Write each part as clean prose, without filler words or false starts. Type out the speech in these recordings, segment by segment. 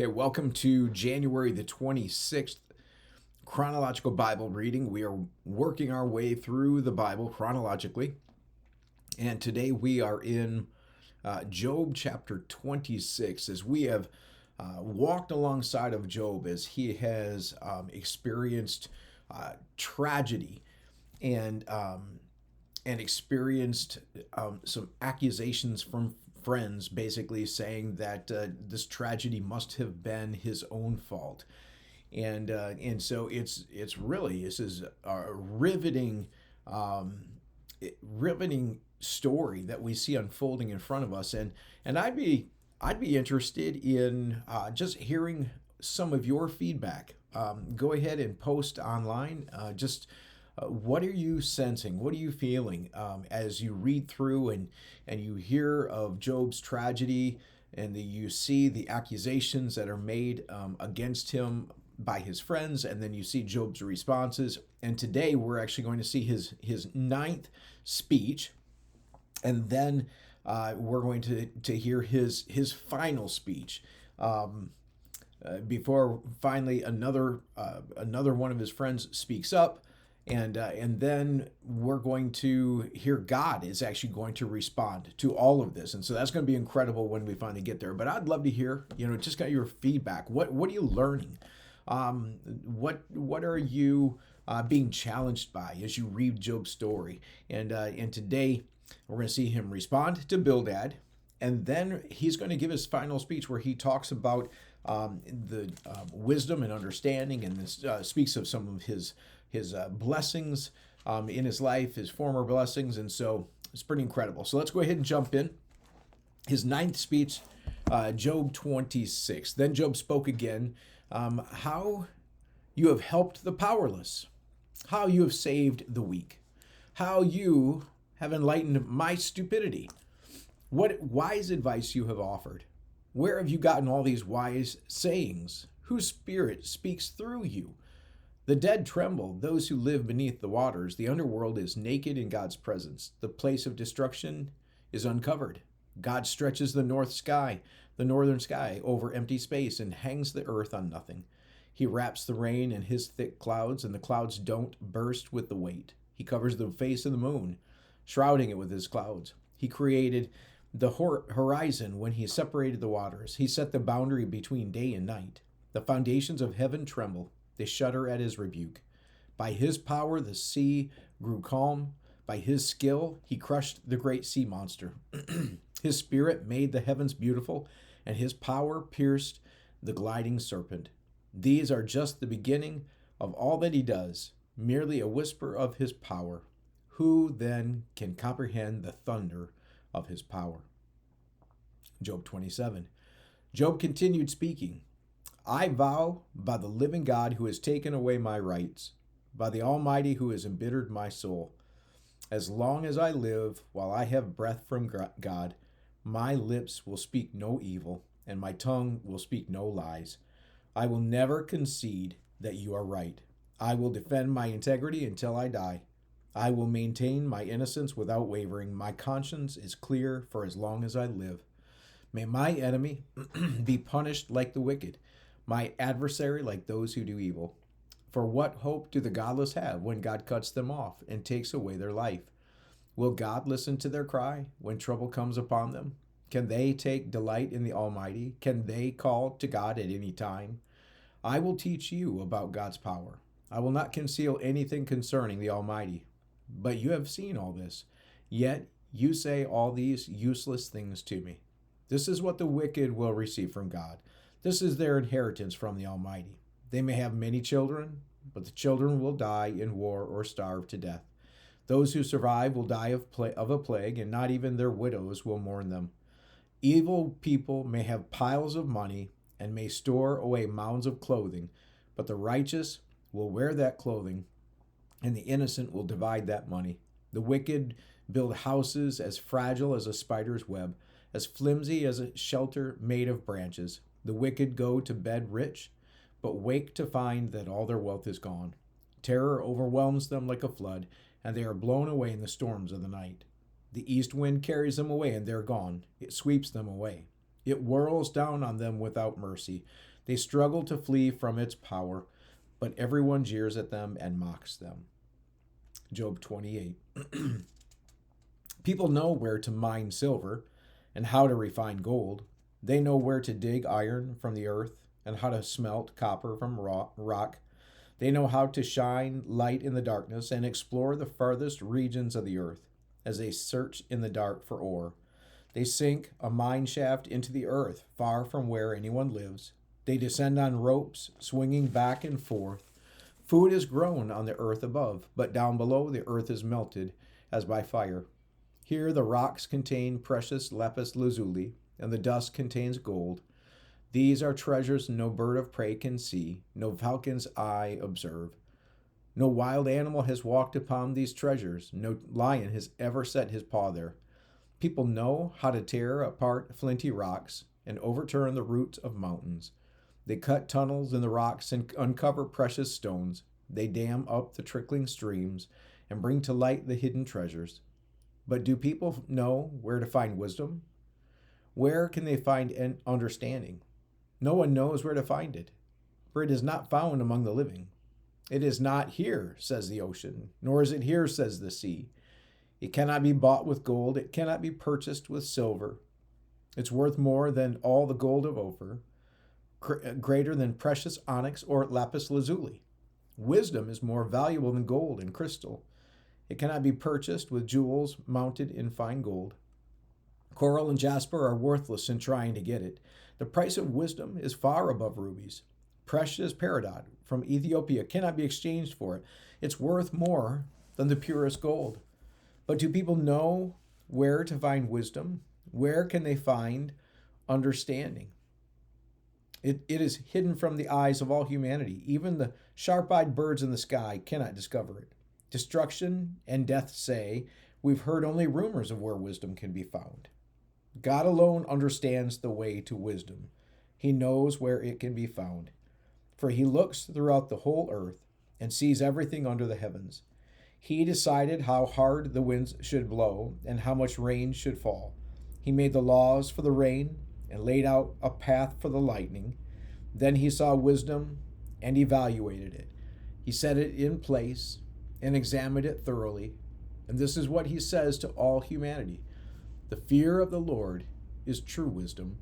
Okay, welcome to January the 26th Chronological Bible reading. We are working our way through the Bible chronologically, and today we are in Job chapter 26 as we have walked alongside of Job as he has experienced tragedy and experienced some accusations from friends basically saying that this tragedy must have been his own fault. And so it's really, this is a riveting story that we see unfolding in front of us. And I'd be interested in just hearing some of your feedback. Go ahead and post online. Just what are you sensing? What are you feeling as you read through and you hear of Job's tragedy and you see the accusations that are made against him by his friends, and then you see Job's responses. And today we're actually going to see his ninth speech, and then we're going to hear his final speech. Before finally another one of his friends speaks up, and then we're going to hear God is actually going to respond to all of this, and so that's going to be incredible when we finally get there. But I'd love to hear, just got your feedback. What are you learning? What are you being challenged by as you read Job's story? And today we're going to see him respond to Bildad, and then he's going to give his final speech where he talks about the wisdom and understanding, and this speaks of some of his blessings in his life, his former blessings, and so it's pretty incredible. So let's go ahead and jump in. His ninth speech, Job 26. Then Job spoke again, how you have helped the powerless, how you have saved the weak, how you have enlightened my stupidity, what wise advice you have offered. Where have you gotten all these wise sayings? Whose spirit speaks through you? The dead tremble, those who live beneath the waters. The underworld is naked in God's presence. The place of destruction is uncovered. God stretches the northern sky over empty space and hangs the earth on nothing. He wraps the rain in his thick clouds, and the clouds don't burst with the weight. He covers the face of the moon, shrouding it with his clouds. He created the horizon when he separated the waters. He set the boundary between day and night. The foundations of heaven tremble. They shudder at his rebuke. By his power the sea grew calm. By his skill he crushed the great sea monster. His spirit made the heavens beautiful, and his power pierced the gliding serpent. These are just the beginning of all that he does, merely a whisper of his power. Who then can comprehend the thunder of his power? Job 27. Job continued speaking. I vow by the living God who has taken away my rights, by the Almighty who has embittered my soul. As long as I live, while I have breath from God, my lips will speak no evil, and my tongue will speak no lies. I will never concede that you are right. I will defend my integrity until I die. I will maintain my innocence without wavering. My conscience is clear for as long as I live. May my enemy be punished like the wicked, my adversary like those who do evil. For what hope do the godless have when God cuts them off and takes away their life? Will God listen to their cry when trouble comes upon them? Can they take delight in the Almighty? Can they call to God at any time? I will teach you about God's power. I will not conceal anything concerning the Almighty. But you have seen all this. Yet you say all these useless things to me. This is what the wicked will receive from God. This is their inheritance from the Almighty. They may have many children, but the children will die in war or starve to death. Those who survive will die of a plague, and not even their widows will mourn them. Evil people may have piles of money and may store away mounds of clothing, but the righteous will wear that clothing, and the innocent will divide that money. The wicked build houses as fragile as a spider's web, as flimsy as a shelter made of branches. The wicked go to bed rich, but wake to find that all their wealth is gone. Terror overwhelms them like a flood, and they are blown away in the storms of the night. The east wind carries them away, and they're gone. It sweeps them away. It whirls down on them without mercy. They struggle to flee from its power, but everyone jeers at them and mocks them. Job 28. People know where to mine silver and how to refine gold. They know where to dig iron from the earth and how to smelt copper from rock. They know how to shine light in the darkness and explore the farthest regions of the earth as they search in the dark for ore. They sink a mine shaft into the earth far from where anyone lives. They descend on ropes, swinging back and forth. Food is grown on the earth above, but down below the earth is melted as by fire. Here the rocks contain precious lapis lazuli, and the dust contains gold. These are treasures no bird of prey can see, no falcon's eye observe. No wild animal has walked upon these treasures, no lion has ever set his paw there. People know how to tear apart flinty rocks and overturn the roots of mountains. They cut tunnels in the rocks and uncover precious stones. They dam up the trickling streams and bring to light the hidden treasures. But do people know where to find wisdom? Where can they find understanding? No one knows where to find it, for it is not found among the living. It is not here, says the ocean, nor is it here, says the sea. It cannot be bought with gold, it cannot be purchased with silver. It's worth more than all the gold of Ophir, greater than precious onyx or lapis lazuli. Wisdom is more valuable than gold and crystal. It cannot be purchased with jewels mounted in fine gold. Coral and jasper are worthless in trying to get it. The price of wisdom is far above rubies. Precious peridot from Ethiopia cannot be exchanged for it. It's worth more than the purest gold. But do people know where to find wisdom? Where can they find understanding? It is hidden from the eyes of all humanity. Even the sharp-eyed birds in the sky cannot discover it. Destruction and death say, we've heard only rumors of where wisdom can be found. God alone understands the way to wisdom. He knows where it can be found. For he looks throughout the whole earth and sees everything under the heavens. He decided how hard the winds should blow and how much rain should fall. He made the laws for the rain and laid out a path for the lightning. Then he saw wisdom and evaluated it. He set it in place and examined it thoroughly. And this is what he says to all humanity. The fear of the Lord is true wisdom.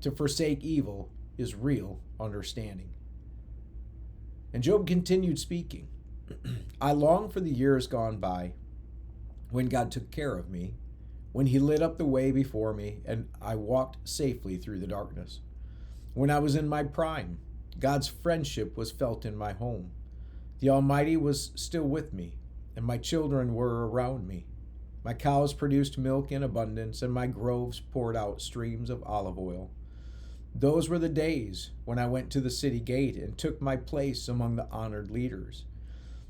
To forsake evil is real understanding. And Job continued speaking. I long for the years gone by, when God took care of me, when he lit up the way before me, and I walked safely through the darkness. When I was in my prime, God's friendship was felt in my home. The Almighty was still with me, and my children were around me. My cows produced milk in abundance, and my groves poured out streams of olive oil. Those were the days when I went to the city gate and took my place among the honored leaders.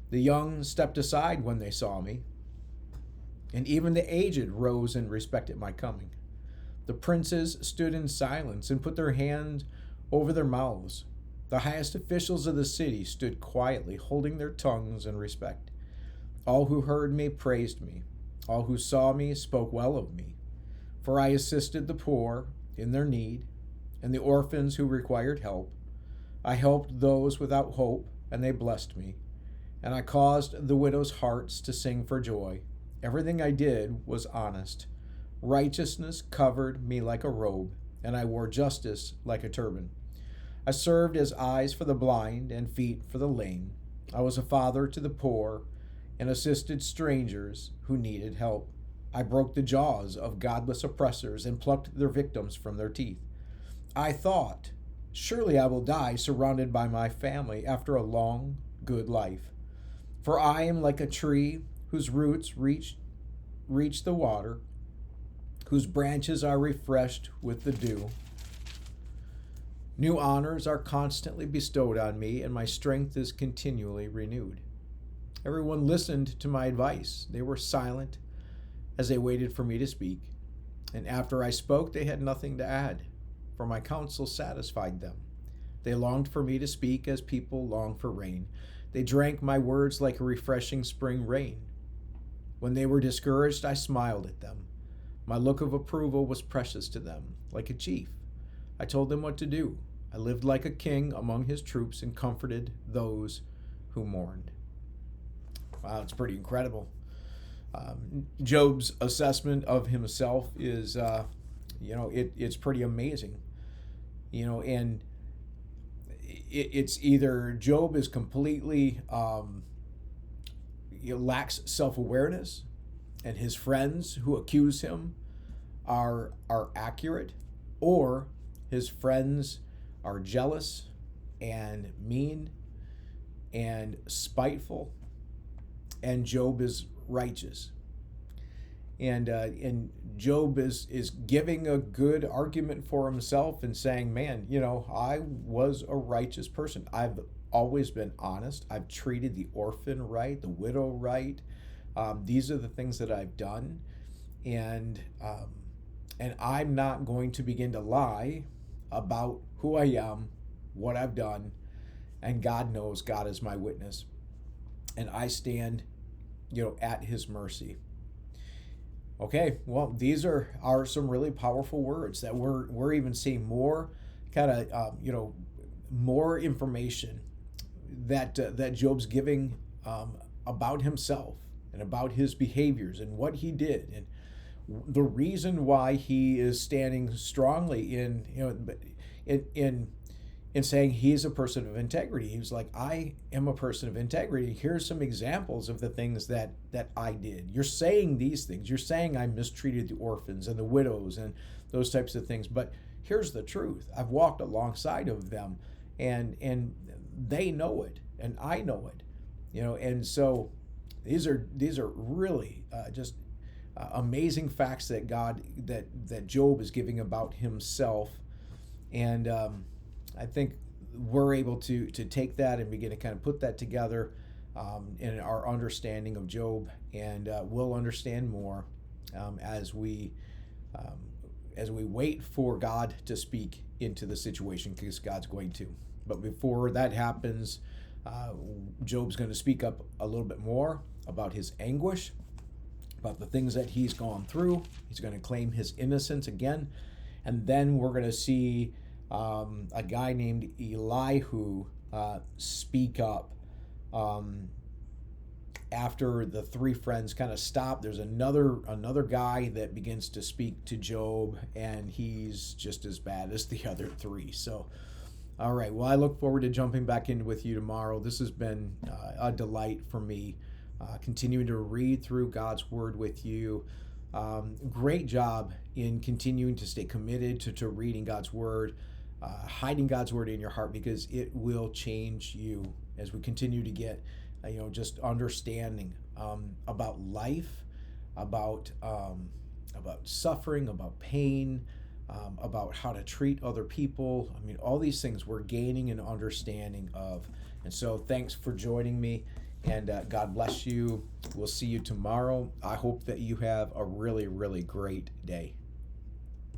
The young stepped aside when they saw me, and even the aged rose and respected my coming. The princes stood in silence and put their hands over their mouths. The highest officials of the city stood quietly, holding their tongues in respect. All who heard me praised me. All who saw me spoke well of me. For I assisted the poor in their need, and the orphans who required help. I helped those without hope, and they blessed me. And I caused the widows' hearts to sing for joy. Everything I did was honest. Righteousness covered me like a robe, and I wore justice like a turban. I served as eyes for the blind and feet for the lame. I was a father to the poor and assisted strangers who needed help. I broke the jaws of godless oppressors and plucked their victims from their teeth. I thought, surely I will die surrounded by my family after a long, good life. For I am like a tree whose roots reach the water, whose branches are refreshed with the dew. New honors are constantly bestowed on me, and my strength is continually renewed. Everyone listened to my advice. They were silent as they waited for me to speak. And after I spoke, they had nothing to add, for my counsel satisfied them. They longed for me to speak as people long for rain. They drank my words like a refreshing spring rain. When they were discouraged, I smiled at them. My look of approval was precious to them, like a chief I told them what to do. I lived like a king among his troops and comforted those who mourned. Wow, it's pretty incredible. Job's assessment of himself is, it's pretty amazing. And it's either Job is completely lacks self-awareness, and his friends who accuse him are accurate, or his friends are jealous and mean and spiteful, and Job is righteous. And Job is giving a good argument for himself and saying, man, I was a righteous person. I've always been honest. I've treated the orphan right, the widow right. These are the things that I've done. And I'm not going to begin to lie about who I am, what I've done, and God knows, God is my witness. And I stand, at his mercy. Okay, well, these are some really powerful words that we're even seeing more kind of more information that Job's giving about himself and about his behaviors and what he did, and the reason why he is standing strongly in saying he's a person of integrity. He was like, I am a person of integrity. Here's some examples of the things that I did. You're saying these things. You're saying I mistreated the orphans and the widows and those types of things. But here's the truth. I've walked alongside of them, and they know it, and I know it. And so these are really just amazing facts that that Job is giving about himself. And I think we're able to take that and begin to kind of put that together in our understanding of Job, and we'll understand more as we wait for God to speak into the situation, because God's going to. But before that happens, Job's going to speak up a little bit more about his anguish, about the things that he's gone through. He's going to claim his innocence again, and then we're going to see a guy named Elihu speak up after the three friends kind of stop. There's another guy that begins to speak to Job, and he's just as bad as the other three. So, all right, well, I look forward to jumping back in with you tomorrow. This has been a delight for me, continuing to read through God's Word with you. Great job in continuing to stay committed to reading God's Word, hiding God's Word in your heart, because it will change you as we continue to get, just understanding about life, about suffering, about pain, about how to treat other people. I mean, all these things we're gaining an understanding of. And so thanks for joining me, and God bless you. We'll see you tomorrow. I hope that you have a really, really great day.